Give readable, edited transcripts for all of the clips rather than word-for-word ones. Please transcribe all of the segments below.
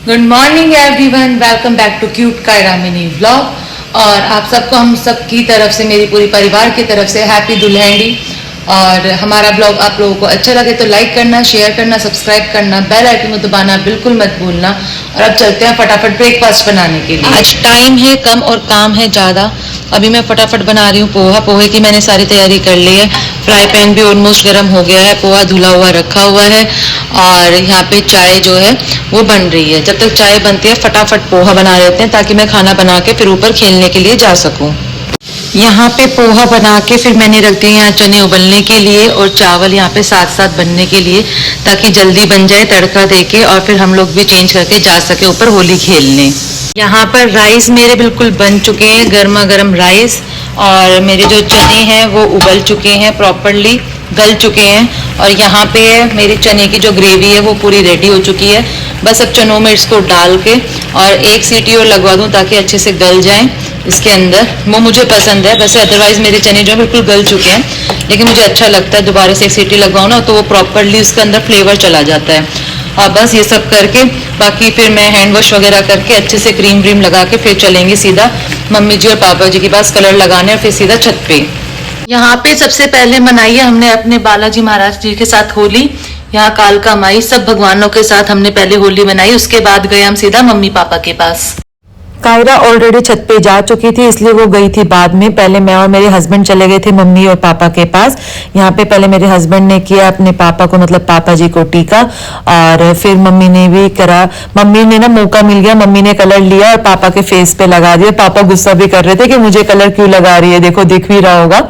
Good morning everyone, welcome back to cute Kiara mini vlog. और आप सबको हम सबकी तरफ से, मेरी पूरी परिवार की तरफ से हैप्पी दुल्हनडी। और हमारा ब्लॉग आप लोगों को अच्छा लगे तो लाइक करना, शेयर करना, सब्सक्राइब करना, बेल आइकन को दबाना बिल्कुल मत भूलना। और अब चलते हैं फटाफट ब्रेकफास्ट बनाने के लिए। आज टाइम है कम और काम है ज़्यादा। अभी मैं फटाफट बना रही हूँ पोहा। पोहे की मैंने सारी तैयारी कर ली है। फ्राई पैन भी ऑलमोस्ट गर्म हो गया है, पोहा धुला हुआ रखा हुआ है और यहाँ पे चाय जो है वो बन रही है। जब तक चाय बनती है फटाफट पोहा बना लेते हैं ताकि मैं खाना बना के फिर ऊपर खेलने के लिए जा सकूँ। यहाँ पे पोहा बना के फिर मैंने रख दिए यहाँ चने उबलने के लिए और चावल यहाँ पे साथ साथ बनने के लिए, ताकि जल्दी बन जाए तड़का देके और फिर हम लोग भी चेंज करके जा सके ऊपर होली खेलने। यहाँ पर राइस मेरे बिल्कुल बन चुके हैं, गर्मा गर्म राइस। और मेरे जो चने हैं वो उबल चुके हैं, प्रॉपरली गल चुके हैं। और यहाँ पे मेरी चने की जो ग्रेवी है वो पूरी रेडी हो चुकी है। बस अब चनों में इसको डाल के और एक सीटी और लगवा दूँ ताकि अच्छे से गल जाएं इसके अंदर। वो मुझे पसंद है, वैसे अदरवाइज मेरे चने जो है बिल्कुल गल चुके हैं, लेकिन मुझे अच्छा लगता है दोबारा से एक सीटी लगवाओ ना तो वो प्रॉपरली उसके अंदर फ्लेवर चला जाता है। और बस ये सब करके बाकी फिर मैं हैंड वॉश वगैरह करके अच्छे से क्रीम व्रीम लगा के फिर चलेंगे सीधा मम्मी जी और पापा जी के पास कलर लगाने और फिर सीधा छत पे। यहाँ पे सबसे पहले मनाई है हमने अपने बालाजी महाराज जी के साथ होली। यहाँ कालका माई सब भगवानों के साथ हमने पहले होली मनाई, उसके बाद गए हम सीधा मम्मी पापा के पास। कायरा ऑलरेडी छत पे जा चुकी थी इसलिए वो गई थी बाद में। पहले मैं और मेरे हस्बैंड चले गए थे मम्मी और पापा के पास। यहाँ पे पहले मेरे हस्बैंड ने किया अपने पापा को, मतलब पापा जी को टीका, और फिर मम्मी ने भी करा। मम्मी ने ना मौका मिल गया, मम्मी ने कलर लिया और पापा के फेस पे लगा दिया। पापा गुस्सा भी कर रहे थे कि मुझे कलर क्यों लगा रही है, देखो दिख भी रहा होगा,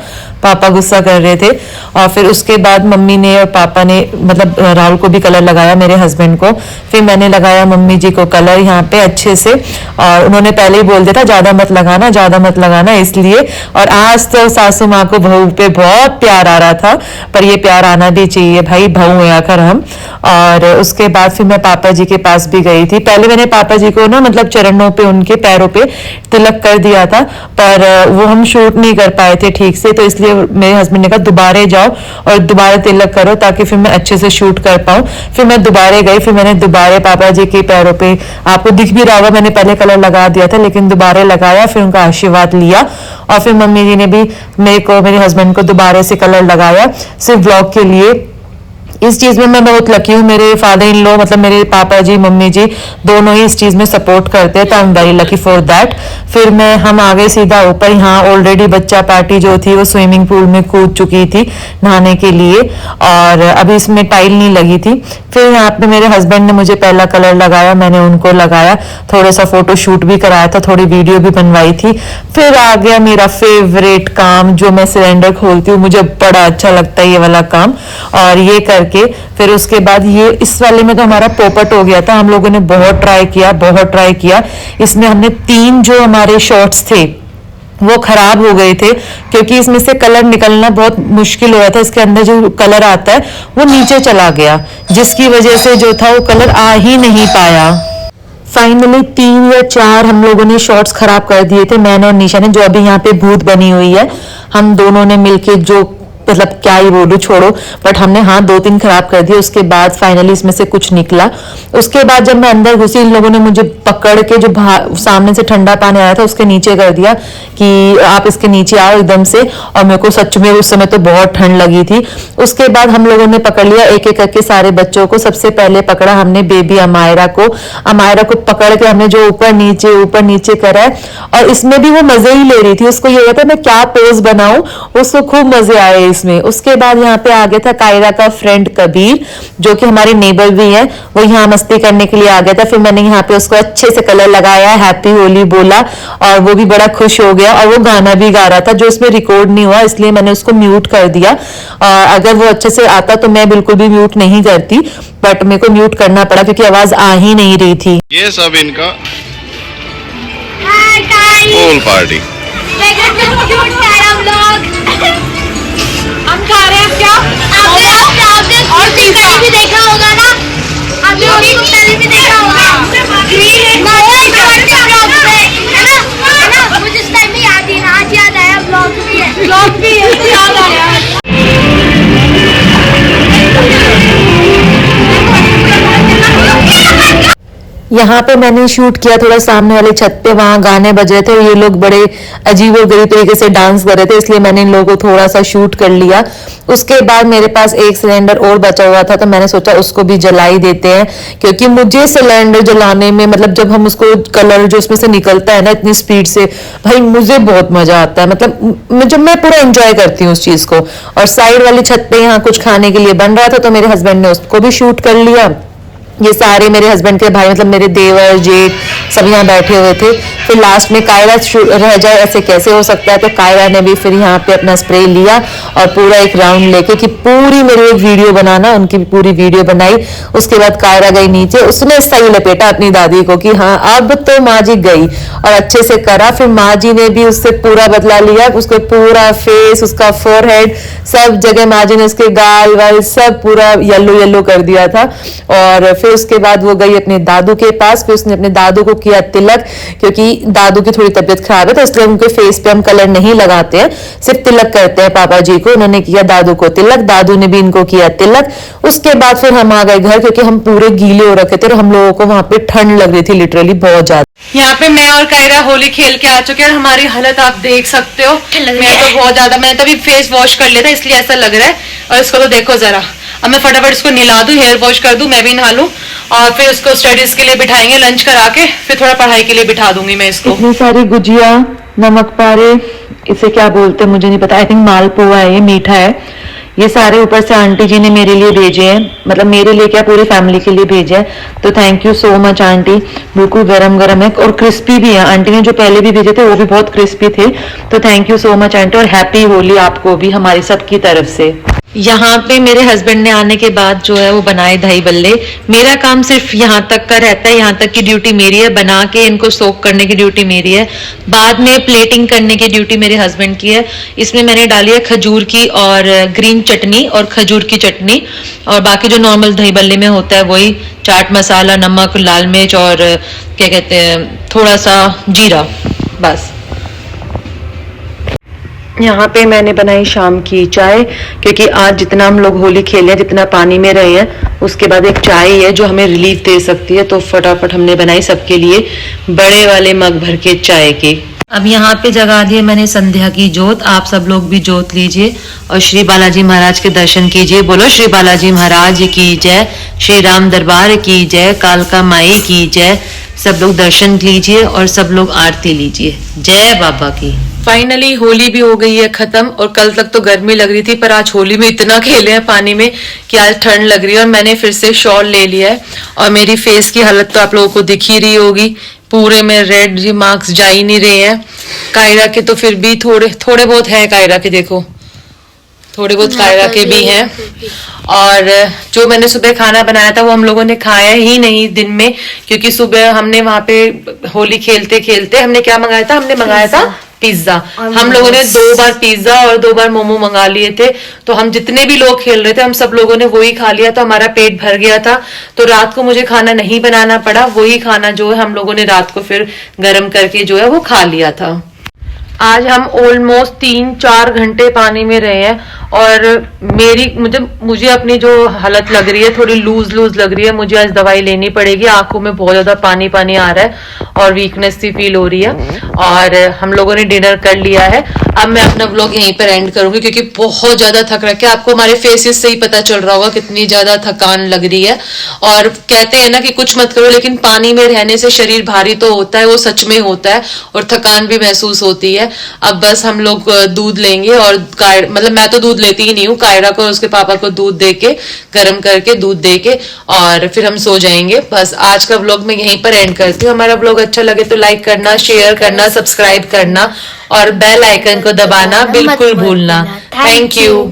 पापा गुस्सा कर रहे थे। और फिर उसके बाद मम्मी ने और पापा ने, मतलब राहुल को भी कलर लगाया, मेरे हस्बैंड को। फिर मैंने लगाया मम्मी जी को कलर यहाँ पे अच्छे से। और उन्होंने पहले ही बोल दिया था ज्यादा मत लगाना, ज्यादा मत लगाना, इसलिए। और आज तो सासू माँ को बहू पे बहुत प्यार आ रहा था, पर ये प्यार आना भी चाहिए भाई, बहू है आखिर हम। और उसके बाद फिर मैं पापा जी के पास भी गई थी। पहले मैंने पापा जी को ना, मतलब चरणों पे, उनके पैरों पे तिलक कर दिया था, पर वो हम शूट नहीं कर पाए थे ठीक से, तो इसलिए मेरे हस्बैंड ने कहा दोबारे जाओ और दोबारा तिलक करो ताकि फिर मैं अच्छे से शूट कर पाऊं। फिर मैं दोबारे गई, फिर मैंने दोबारे पापा जी के पैरों पे, आपको दिख भी रहा होगा मैंने पहले कलर लगा दिया था, लेकिन दोबारा लगाया, फिर उनका आशीर्वाद लिया। और फिर मम्मी जी ने भी मेरे को, मेरे हस्बैंड को दोबारा से कलर लगाया सिर्फ व्लॉग के लिए। इस चीज में मैं बहुत लकी हूँ, मेरे फादर इन लॉ, मतलब मेरे पापा जी मम्मी जी दोनों ही इस चीज में सपोर्ट करते हैं, तो I am very lucky for that. फिर हम आ गए सीधा ऊपर। यहाँ ऑलरेडी बच्चा पार्टी जो थी वो स्विमिंग पूल में कूद चुकी थी नहाने के लिए, और अभी इसमें टाइल नहीं लगी थी। फिर यहाँ पे मेरे हस्बैंड ने मुझे पहला कलर लगाया, मैंने उनको लगाया, थोड़ा सा फोटो शूट भी कराया था, थोड़ी वीडियो भी बनवाई थी। फिर आ गया मेरा फेवरेट काम, जो मैं सिलेंडर खोलती हूँ, मुझे बड़ा अच्छा लगता है ये वाला काम। और ये करके फिर उसके बाद ये इस वाले में तो हमारा पोपट हो गया था। हम लोगों ने बहुत ट्राई किया, बहुत ट्राई किया। इसमें हमने 3 जो हमारे शॉट्स थे वो खराब हो गए थे, क्योंकि इसमें से कलर निकलना बहुत मुश्किल हो रहा था। इसके अंदर जो कलर आता है वो नीचे चला गया, जिसकी वजह से जो था वो कलर आ ही नहीं पाया। फाइनली 3 या 4 हम लोगों ने शॉट्स खराब कर दिए थे, मैंने और निशा ने, जो अभी यहाँ पे भूत बनी हुई है। हम दोनों ने मिलके, जो मतलब क्या ही बोलूं, छोड़ो, बट हमने हाँ 2-3 खराब कर दिए। उसके बाद फाइनली इसमें से कुछ निकला। उसके बाद जब मैं अंदर घुसी, इन लोगों ने मुझे पकड़ के, जो सामने से ठंडा पानी आया था उसके नीचे कर दिया कि आप इसके नीचे आओ एकदम से। और मेरे को सच में उस समय तो बहुत ठंड लगी थी। उसके बाद हम लोगों ने पकड़ लिया एक एक करके सारे बच्चों को। सबसे पहले पकड़ा हमने बेबी अमायरा को। अमायरा को पकड़ के हमने जो ऊपर नीचे करा है, और इसमें भी वो मजे ही ले रही थी। उसको ये होता मैं क्या पोज बनाऊं, उसको खूब मजे आए इसमें। उसके बाद यहाँ पे आ गया था कायरा का फ्रेंड कबीर, जो कि हमारे नेबर भी है, वो यहाँ मस्ती करने के लिए आ गया था। फिर मैंने यहाँ पे उसको अच्छे से कलर लगाया, हैप्पी होली बोला, और वो भी बड़ा खुश हो गया। और वो गाना भी गा रहा था जो इसमें रिकॉर्ड नहीं हुआ, इसलिए मैंने उसको म्यूट कर दिया। अगर वो अच्छे से आता तो मैं बिल्कुल भी म्यूट नहीं करती, बट मेरे को म्यूट करना पड़ा क्योंकि आवाज आ ही नहीं रही थी। ये सब इनका पूल पार्टी। हम खा रहे हैं क्या? आपने और पिज़्ज़ा भी देखा होगा ना? आपने पहले भी देखा होगा। ग्रीन है ना? मुझे इस टाइम में याद ही ना, आज याद आया, ब्लॉग भी है तो याद आया। यहाँ पे मैंने शूट किया थोड़ा सामने वाले छत पे, वहां गाने बज रहे थे और ये लोग बड़े अजीब और गरीब तरीके से डांस कर रहे थे, इसलिए मैंने इन लोगों को थोड़ा सा शूट कर लिया। उसके बाद मेरे पास एक सिलेंडर और बचा हुआ था, तो मैंने सोचा उसको भी जला ही देते हैं, क्योंकि मुझे सिलेंडर जलाने में मतलब जब हम उसको कलर जो उसमें से निकलता है ना इतनी स्पीड से, भाई मुझे बहुत मजा आता है, मतलब जब मैं पूरा एंजॉय करती हूँ उस चीज को। और साइड वाली छत पे यहाँ कुछ खाने के लिए बन रहा था, तो मेरे हस्बैंड ने उसको भी शूट कर लिया। ये सारे मेरे हस्बैंड के भाई मतलब मेरे देवर जेठ सब यहाँ बैठे हुए थे। फिर लास्ट में कायरा रह जाए ऐसे कैसे हो सकता है, तो कायरा ने भी फिर यहाँ पे अपना स्प्रे लिया और पूरा एक राउंड लेके कि पूरी मेरी एक वीडियो बनाना, उनकी भी पूरी वीडियो बनाई। उसके बाद कायरा गई नीचे, उसने सही लपेटा अपनी दादी को कि हाँ अब तो माँ जी गई, और अच्छे से करा। फिर माँ जी ने भी उससे पूरा बदला लिया, उसको पूरा फेस, उसका फोरहेड, सब जगह माँ जी ने उसके गाल वाल सब पूरा येलो येलो कर दिया था। और फिर उसके बाद वो गई अपने दादू के पास, फिर उसने अपने दादू को किया तिलक, क्योंकि दादू की थोड़ी तबीयत खराब है तो इसलिए उनके फेस पे हम कलर नहीं लगाते हैं, सिर्फ तिलक करते हैं पापा जी को। उन्होंने किया दादू को तिलक, दादू ने भी इनको किया तिलक। उसके बाद फिर हम आ गए घर, क्योंकि हम पूरे गीले हो रखे थे और हम लोगों को वहां पे ठंड लग रही थी लिटरली बहुत ज्यादा। यहाँ पे मैं और कायरा होली खेल के आ चुके हैं और हमारी हालत आप देख सकते हो। मैं तो बहुत ज्यादा, मैंने तो अभी फेस वॉश कर लिया था इसलिए ऐसा लग रहा है। और इसको तो देखो जरा, अब मैं फटाफट इसको नहला दूं, हेयर वॉश कर दूं, मैं भी नहा लूं और फिर इसको स्टडीज के लिए बिठाएंगे, लंच करा के फिर थोड़ा पढ़ाई के लिए बिठा दूंगी मैं इसको। इतनी सारी गुजिया, नमक पारे, इसे क्या बोलते हैं मुझे नहीं पता, आई थिंक मालपुआ है, ये मीठा है। ये सारे ऊपर से आंटी जी ने मेरे लिए भेजे हैं, मतलब मेरे लिए क्या पूरी फैमिली के लिए भेजे हैं, तो thank you so much aunty. बिल्कुल गरम गरम है और क्रिस्पी भी है। आंटी ने जो पहले भी भेजे थे वो भी बहुत क्रिस्पी थे, तो thank you so much aunty, और हैप्पी होली आपको भी हमारी सबकी तरफ से। यहाँ पे मेरे हस्बैंड ने आने के बाद जो है वो बनाए दही बल्ले। मेरा काम सिर्फ यहाँ तक का रहता है, यहाँ तक की ड्यूटी मेरी है, बना के इनको सोक करने की ड्यूटी मेरी है, बाद में प्लेटिंग करने की ड्यूटी मेरे हस्बैंड की है। इसमें मैंने डाली है खजूर की और ग्रीन चटनी और खजूर की चटनी, और बाकी जो नॉर्मल दही बल्ले में होता है वही चाट मसाला, नमक, लाल मिर्च और क्या कहते हैं थोड़ा सा जीरा, बस। यहाँ पे मैंने बनाई शाम की चाय, क्योंकि आज जितना हम लोग होली खेले, जितना पानी में रहे हैं, उसके बाद एक चाय है जो हमें रिलीफ दे सकती है, तो फटाफट हमने बनाई सबके लिए बड़े वाले मग भर के चाय के। अब यहाँ पे जगा दिए मैंने संध्या की जोत, आप सब लोग भी जोत लीजिए और श्री बालाजी महाराज के दर्शन कीजिए। बोलो श्री बालाजी महाराज की जय, श्री राम दरबार की जय, कालका माई की जय। सब लोग दर्शन लीजिए और सब लोग आरती लीजिए। जय बाबा की। फाइनली होली भी हो गई है खत्म, और कल तक तो गर्मी लग रही थी, पर आज होली में इतना खेले हैं पानी में कि आज ठंड लग रही है। और मैंने फिर से शॉल ले लिया है और मेरी फेस की हालत तो आप लोगों को दिख ही रही होगी, पूरे में रेड जी मार्क्स जा ही नहीं रहे हैं। कायरा के तो फिर भी थोड़े बहुत है, कायरा के देखो थोड़े बहुत कायरा के भी हैं। और जो मैंने सुबह खाना बनाया था वो हम लोगों ने खाया ही नहीं दिन में, क्योंकि सुबह हमने वहां पे होली खेलते खेलते हमने क्या मंगाया था, हमने मंगाया था पिज्जा। हम लोगों ने 2 बार पिज्जा और 2 बार मोमो मंगा लिए थे, तो हम जितने भी लोग खेल रहे थे हम सब लोगों ने वही खा लिया, तो हमारा पेट भर गया था। तो रात को मुझे खाना नहीं बनाना पड़ा, वही खाना जो है हम लोगों ने रात को फिर गर्म करके जो है वो खा लिया था। आज हम ऑलमोस्ट 3-4 घंटे पानी में रहे हैं, और मुझे अपनी जो हालत लग रही है थोड़ी लूज लग रही है, मुझे आज दवाई लेनी पड़ेगी। आंखों में बहुत ज्यादा पानी आ रहा है और वीकनेस सी फील हो रही है। और हम लोगों ने डिनर कर लिया है। अब मैं अपना व्लॉग यहीं पर एंड करूंगी, क्योंकि बहुत ज्यादा थक रखा है। आपको हमारे फेसेस से ही पता चल रहा होगा कितनी ज्यादा थकान लग रही है। और कहते हैं ना कि कुछ मत करो, लेकिन पानी में रहने से शरीर भारी तो होता है, वो सच में होता है, और थकान भी महसूस होती है। अब बस हम लोग दूध लेंगे, और मतलब मैं तो दूध लेती ही नहीं हूँ, कायरा को और उसके पापा को दूध देके गर्म करके दूध देके और फिर हम सो जाएंगे। बस आज का व्लॉग मैं यहीं पर एंड करती हूँ। हमारा व्लॉग अच्छा लगे तो लाइक करना, शेयर करना, सब्सक्राइब करना और बेल आइकन को दबाना बिल्कुल भूलना। Thank you.